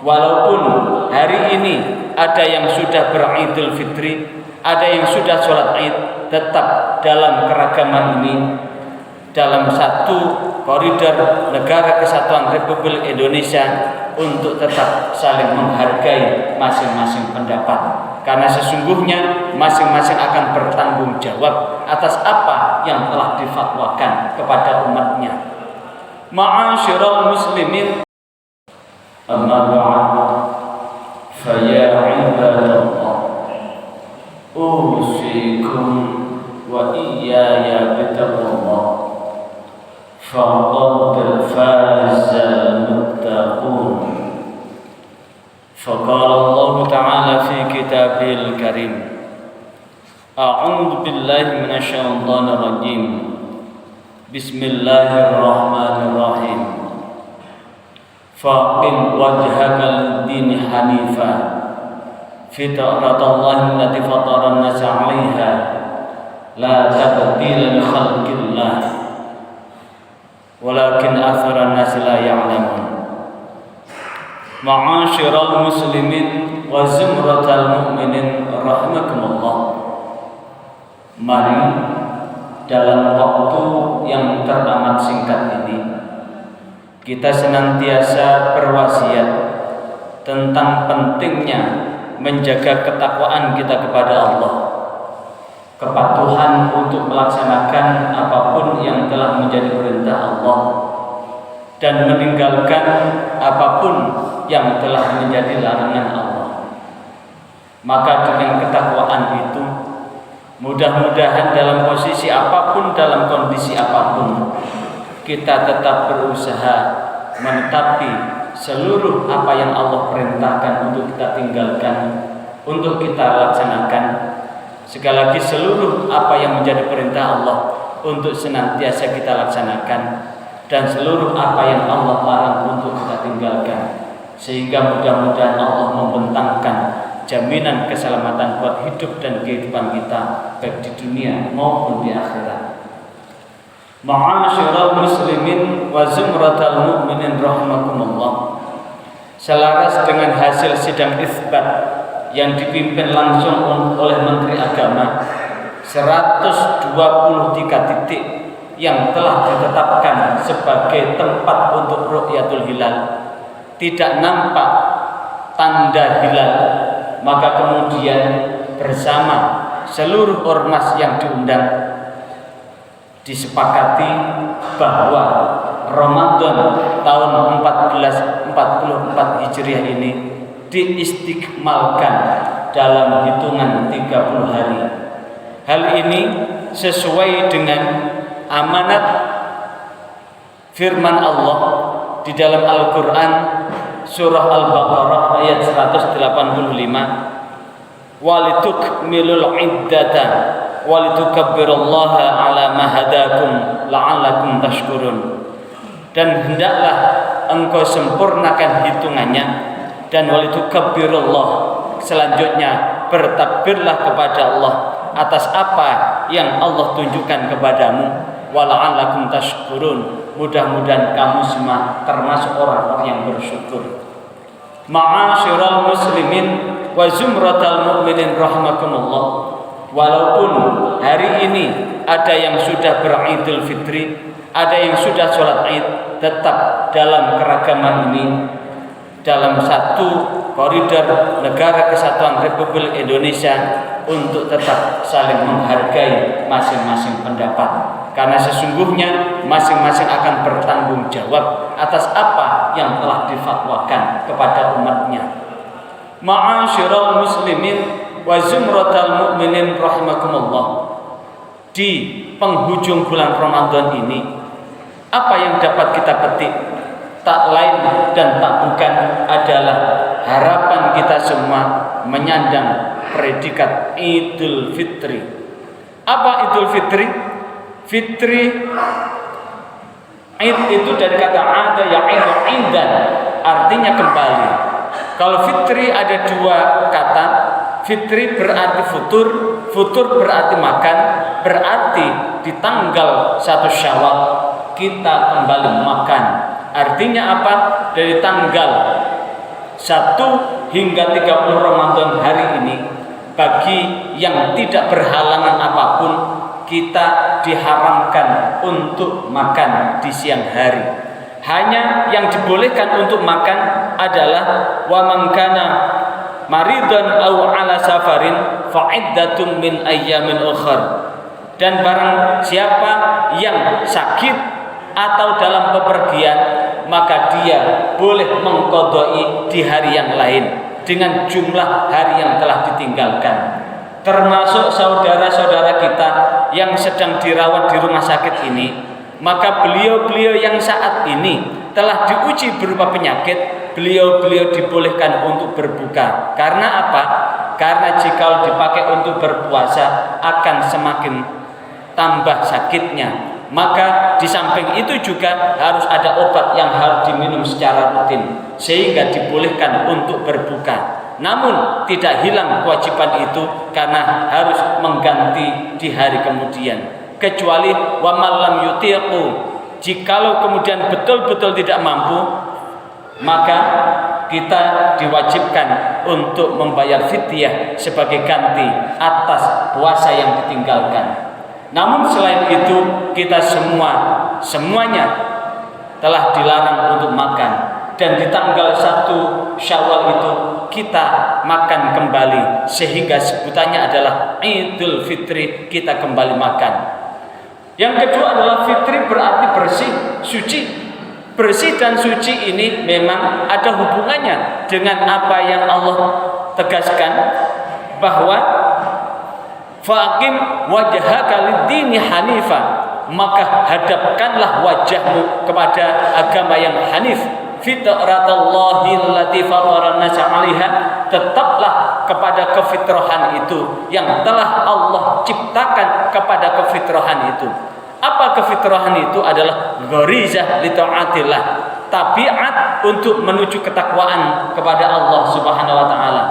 Walaupun hari ini ada yang sudah beridul fitri, ada yang sudah sholat id, tetap dalam keragaman ini, dalam satu koridor negara kesatuan Republik Indonesia, untuk tetap saling menghargai masing-masing pendapat. Karena sesungguhnya masing-masing akan bertanggung jawab atas apa yang telah difatwakan kepada umatnya. Ma'asyiral muslimin, amma ba'd, fa ya ibadallah, usikum wa iyaya bitaqwallah, faqad fazal muttaqun. Faqala Allah Ta'ala fi kitabil karim, a'udzu billahi minasyaitonir rajim, bismillahirrahmanirrahim, faqim wajhaka lid-dini hanifa fitratallahi allati fatara an-nasa 'alaiha la tabdila li khalqillah walakin aktsara an-nasi la ya'lamun. Ma'asyiral muslimin wa zumratal mu'minin rahimakumullah. Mari dalam waktu yang teramat singkat ini kita senantiasa berwasiat tentang pentingnya menjaga ketakwaan kita kepada Allah, kepatuhan untuk melaksanakan apapun yang telah menjadi perintah Allah, dan meninggalkan apapun yang telah menjadi larangan Allah. Maka dengan ketakwaan itu, mudah-mudahan dalam posisi apapun, dalam kondisi apapun, kita tetap berusaha menetapi seluruh apa yang Allah perintahkan untuk kita tinggalkan, untuk kita laksanakan. Sekali lagi, seluruh apa yang menjadi perintah Allah untuk senantiasa kita laksanakan, dan seluruh apa yang Allah larang untuk kita tinggalkan, sehingga mudah-mudahan Allah membentangkan jaminan keselamatan buat hidup dan kehidupan kita, baik di dunia maupun di akhirat. Ma'asyiral muslimin wa zumratal mu'minin rahimakumullah. Selaras dengan hasil sidang isbat yang dipimpin langsung oleh Menteri Agama, 123 titik yang telah ditetapkan sebagai tempat untuk ru'yatul hilal tidak nampak tanda hilal, maka kemudian bersama seluruh ormas yang diundang disepakati bahwa Ramadan tahun 1444 Hijriah ini diistiqmalkan dalam hitungan 30 hari. Hal ini sesuai dengan amanat firman Allah di dalam Al-Quran surah Al-Baqarah ayat 185, walitukmilul iddata walitukabbirullaha ala ma hadakum la'allakum tashkurun. Dan hendaklah engkau sempurnakan hitungannya, dan walitukabbirullah, selanjutnya bertakbirlah kepada Allah atas apa yang Allah tunjukkan kepadamu, wala'allakum tashkurun, mudah-mudahan kamu semua termasuk orang-orang yang bersyukur. Ma'asyiral muslimin wa zumratal mu'minin rahimakumullah. Walaupun hari ini ada yang sudah beridul fitri, ada yang sudah sholat id, tetap dalam keragaman ini, dalam satu koridor negara kesatuan Republik Indonesia, untuk tetap saling menghargai masing-masing pendapat. Karena sesungguhnya masing-masing akan bertanggung jawab atas apa yang telah difatwakan kepada umatnya. Ma'asyiral muslimin wa zumratal mu'minin rahimakumullah. Di penghujung bulan Ramadan ini, apa yang dapat kita petik? Tak lain dan tak bukan adalah harapan kita semua menyandang predikat Idul Fitri. Apa Idul Fitri? Fitri, Id itu dari kata ada, ya'idu indan, artinya kembali. Kalau fitri ada dua kata. Fitri berarti futur, futur berarti makan, berarti di tanggal 1 Syawal kita kembali makan. Artinya apa? Dari tanggal 1 hingga 30 Ramadan hari ini, bagi yang tidak berhalangan apapun, kita diharamkan untuk makan di siang hari. Hanya yang dibolehkan untuk makan adalah wa man kana maridan aw ala safarin fa iddatun min ayyamin ukhra. Dan barang siapa yang sakit atau dalam bepergian, maka dia boleh mengqadai di hari yang lain dengan jumlah hari yang telah ditinggalkan. Termasuk saudara-saudara kita yang sedang dirawat di rumah sakit ini, maka beliau-beliau yang saat ini telah diuji berupa penyakit, beliau-beliau dibolehkan untuk berbuka. Karena apa? Karena jika dipakai untuk berpuasa akan semakin tambah sakitnya. Maka di samping itu juga harus ada obat yang harus diminum secara rutin, sehingga dibolehkan untuk berbuka. Namun tidak hilang kewajiban itu karena harus mengganti di hari kemudian. Kecuali wa man lam yutiqu, jikalau kemudian betul-betul tidak mampu, maka kita diwajibkan untuk membayar fidyah sebagai ganti atas puasa yang ditinggalkan. Namun selain itu, kita semuanya telah dilarang untuk makan. Dan di tanggal 1 Syawal itu kita makan kembali, sehingga sebutannya adalah Idul Fitri, kita kembali makan. Yang kedua adalah fitri, berarti bersih, suci. Bersih dan suci ini memang ada hubungannya dengan apa yang Allah tegaskan, bahwa faqim wajhaka lid-dini hanifa, maka hadapkanlah wajahmu kepada agama yang hanif. Fitratallahi allati fatara an-nasa 'alaiha, tetaplah kepada kefitrahan itu yang telah Allah ciptakan kepada kefitrahan itu. Apa kefitrahan itu? Adalah gharizah li ta'atillah, tabiat untuk menuju ketakwaan kepada Allah Subhanahu wa taala.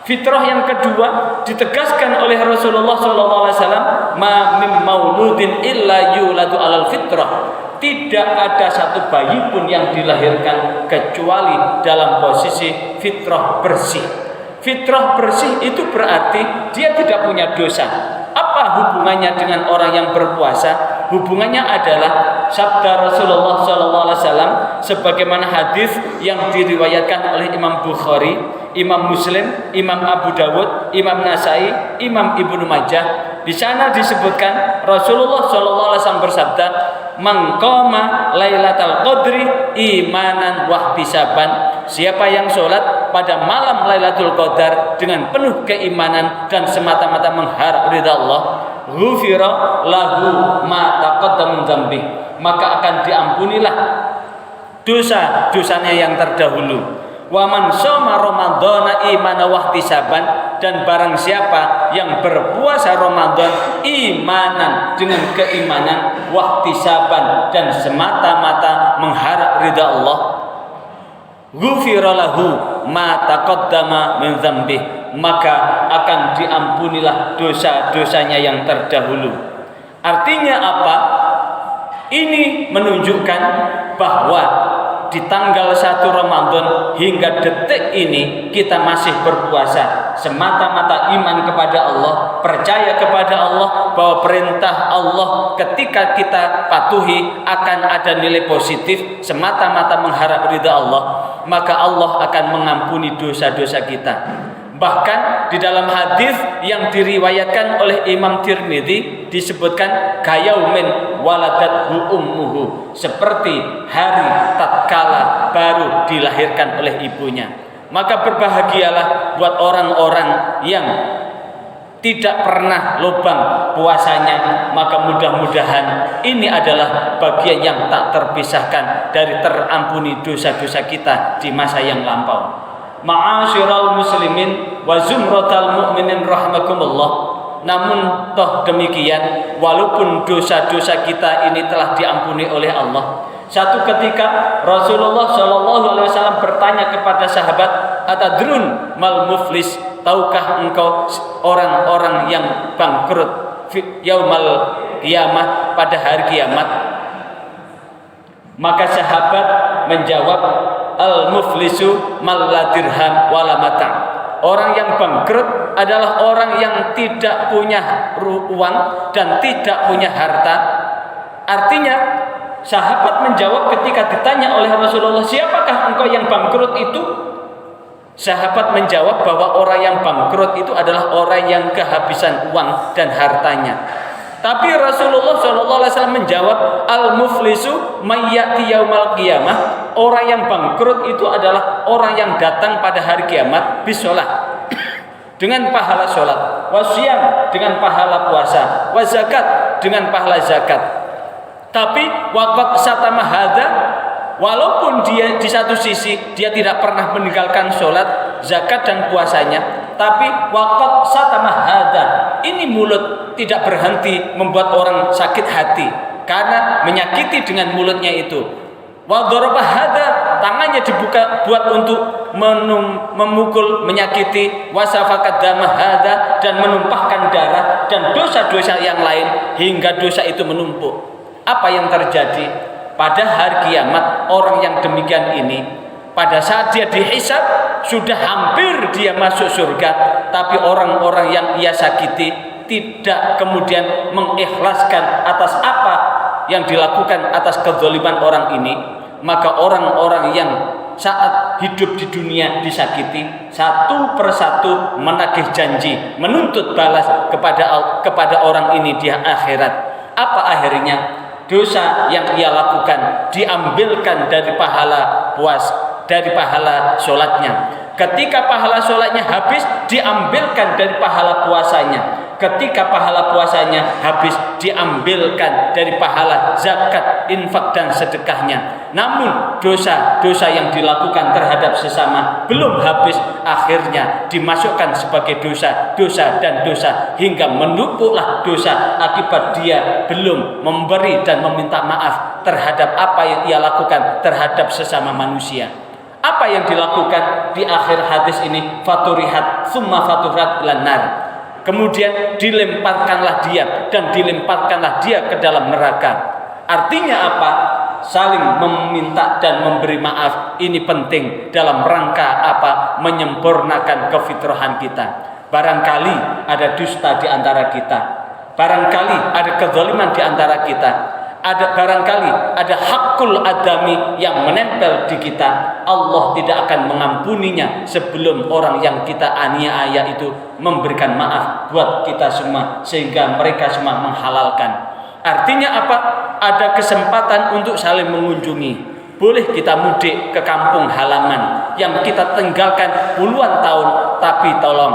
Fitrah yang kedua ditegaskan oleh Rasulullah SAW, ma min mauludin illa yuladu alal fitrah. Tidak ada satu bayi pun yang dilahirkan kecuali dalam posisi fitrah bersih. Fitrah bersih itu berarti dia tidak punya dosa. Apa hubungannya dengan orang yang berpuasa? Hubungannya adalah sabda Rasulullah SAW sebagaimana hadis yang diriwayatkan oleh Imam Bukhari, Imam Muslim, Imam Abu Dawud, Imam Nasai, Imam Ibnu Majah. Di sana disebutkan Rasulullah SAW bersabda, "Man qama Lailatul Qadri imanan wa ihtisaban." Siapa yang sholat pada malam Lailatul Qadar dengan penuh keimanan dan semata-mata mengharap ridha Allah, ghufira lahu ma taqaddama min dzambi, maka akan diampunilah dosa-dosanya yang terdahulu. Wa man shoma ramadhana imanan wa ihtisaban, dan barang siapa yang berpuasa Ramadan imanan dengan keimanan, wa ihtisaban dan semata-mata mengharap ridha Allah, ghufira lahu ma taqaddama min dzambi, maka akan diampunilah dosa-dosanya yang terdahulu. Artinya apa? Ini menunjukkan bahwa di tanggal 1 Ramadan hingga detik ini kita masih berpuasa semata-mata iman kepada Allah, percaya kepada Allah bahwa perintah Allah ketika kita patuhi akan ada nilai positif, semata-mata mengharap ridha Allah, maka Allah akan mengampuni dosa-dosa kita. Bahkan di dalam hadis yang diriwayatkan oleh Imam Tirmidzi disebutkan kayaumin waladathu ummuhu, seperti hari tatkala baru dilahirkan oleh ibunya. Maka berbahagialah buat orang-orang yang tidak pernah lubang puasanya, maka mudah-mudahan ini adalah bagian yang tak terpisahkan dari terampuni dosa-dosa kita di masa yang lampau. Ma'asyiral muslimin wa zumratal mu'minin rahimakumullah. Namun toh demikian, walaupun dosa-dosa kita ini telah diampuni oleh Allah, satu ketika Rasulullah SAW bertanya kepada sahabat, atadrun mal muflis, tahukah engkau orang-orang yang bangkrut yaumal qiyamah, pada hari kiamat? Maka sahabat menjawab, al-muflisu man la dirham wala mata'. Orang yang bangkrut adalah orang yang tidak punya uang dan tidak punya harta. Artinya sahabat menjawab ketika ditanya oleh Rasulullah, siapakah engkau yang bangkrut itu? Sahabat menjawab bahwa orang yang bangkrut itu adalah orang yang kehabisan uang dan hartanya. Tapi Rasulullah SAW menjawab, al-muflisu may ya'ti yaumal qiyamah. Orang yang bangkrut itu adalah orang yang datang pada hari kiamat bisolah dengan pahala sholat, wasyam dengan pahala puasa, wazakat dengan pahala zakat. Tapi waqad satama hadza, walaupun dia di satu sisi dia tidak pernah meninggalkan sholat, zakat dan puasanya, tapi waqad satama hadza, ini mulut tidak berhenti membuat orang sakit hati karena menyakiti dengan mulutnya itu. Wa daraba hadza, tangannya dibuka buat untuk memukul, menyakiti. Wa safakat dama hadza, dan menumpahkan darah dan dosa-dosa yang lain hingga dosa itu menumpuk. Apa yang terjadi pada hari kiamat? Orang yang demikian ini pada saat dia dihisab sudah hampir dia masuk surga, tapi orang-orang yang ia sakiti tidak kemudian mengikhlaskan atas apa yang dilakukan atas kezaliman orang ini, maka orang-orang yang saat hidup di dunia disakiti satu persatu menagih janji, menuntut balas kepada orang ini di akhirat. Apa akhirnya? Dosa yang ia lakukan diambilkan dari pahala dari pahala sholatnya. Ketika pahala sholatnya habis, diambilkan dari pahala puasanya. Ketika pahala puasanya habis, diambilkan dari pahala zakat, infak dan sedekahnya. Namun dosa-dosa yang dilakukan terhadap sesama belum habis, akhirnya dimasukkan sebagai dosa dan dosa hingga menumpuklah dosa akibat dia belum memberi dan meminta maaf terhadap apa yang ia lakukan terhadap sesama manusia. Apa yang dilakukan di akhir hadis ini? Faturihat summa faturihat ilan nar. Kemudian dilemparkanlah dia dan dilemparkanlah dia ke dalam neraka. Artinya apa? Saling meminta dan memberi maaf ini penting dalam rangka apa? Menyempurnakan kefitrahan kita. Barangkali ada dusta di antara kita, barangkali ada kezaliman di antara kita, ada barangkali ada hakul adami yang menempel di kita. Allah tidak akan mengampuninya sebelum orang yang kita aniaya itu memberikan maaf buat kita semua, sehingga mereka semua menghalalkan. Artinya apa? Ada kesempatan untuk saling mengunjungi. Boleh kita mudik ke kampung halaman yang kita tinggalkan puluhan tahun, tapi tolong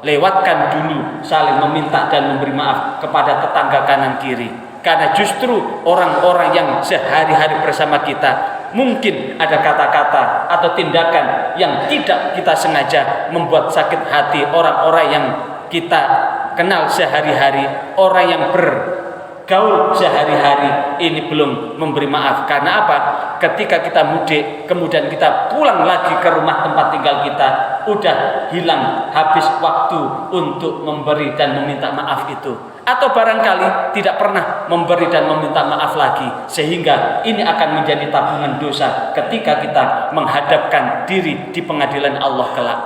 lewatkan dulu saling meminta dan memberi maaf kepada tetangga kanan kiri. Karena justru orang-orang yang sehari-hari bersama kita mungkin ada kata-kata atau tindakan yang tidak kita sengaja membuat sakit hati orang-orang yang kita kenal sehari-hari, orang yang bergaul sehari-hari ini belum memberi maaf. Karena apa? Ketika kita mudik kemudian kita pulang lagi ke rumah tempat tinggal kita, udah hilang habis waktu untuk memberi dan meminta maaf itu. Atau barangkali tidak pernah memberi dan meminta maaf lagi, sehingga ini akan menjadi tabungan dosa ketika kita menghadapkan diri di pengadilan Allah kelak.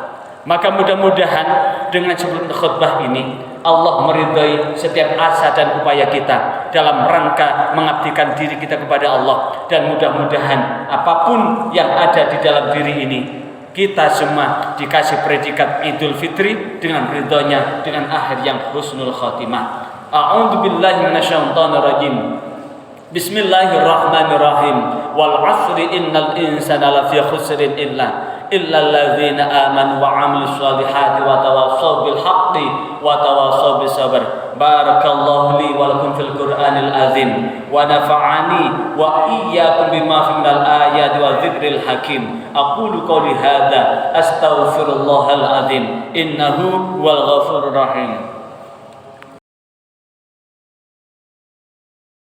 Maka mudah-mudahan dengan sebelum khutbah ini Allah meridai setiap asa dan upaya kita dalam rangka mengabdikan diri kita kepada Allah. Dan mudah-mudahan apapun yang ada di dalam diri ini, kita semua dikasih predikat Idul Fitri dengan ridhonya, dengan akhir yang husnul khatimah. A'udzu billahi minasyaitonir rajim. Bismillahirrahmanirrahim. Wal 'asri innal insana lafi khusrin illa alladzina amanu wa 'amilus solihati wa tawassaw bil haqqi wa tawassaw bis sabr. Barakallahu li wa lakum fil Qur'anil azim wa nafa'ani wa iyyakum bima fi minal ayati wa dzikril hakim. Aqulu qouli hadza astaghfirullahal azim innahu wal ghafurur rahim.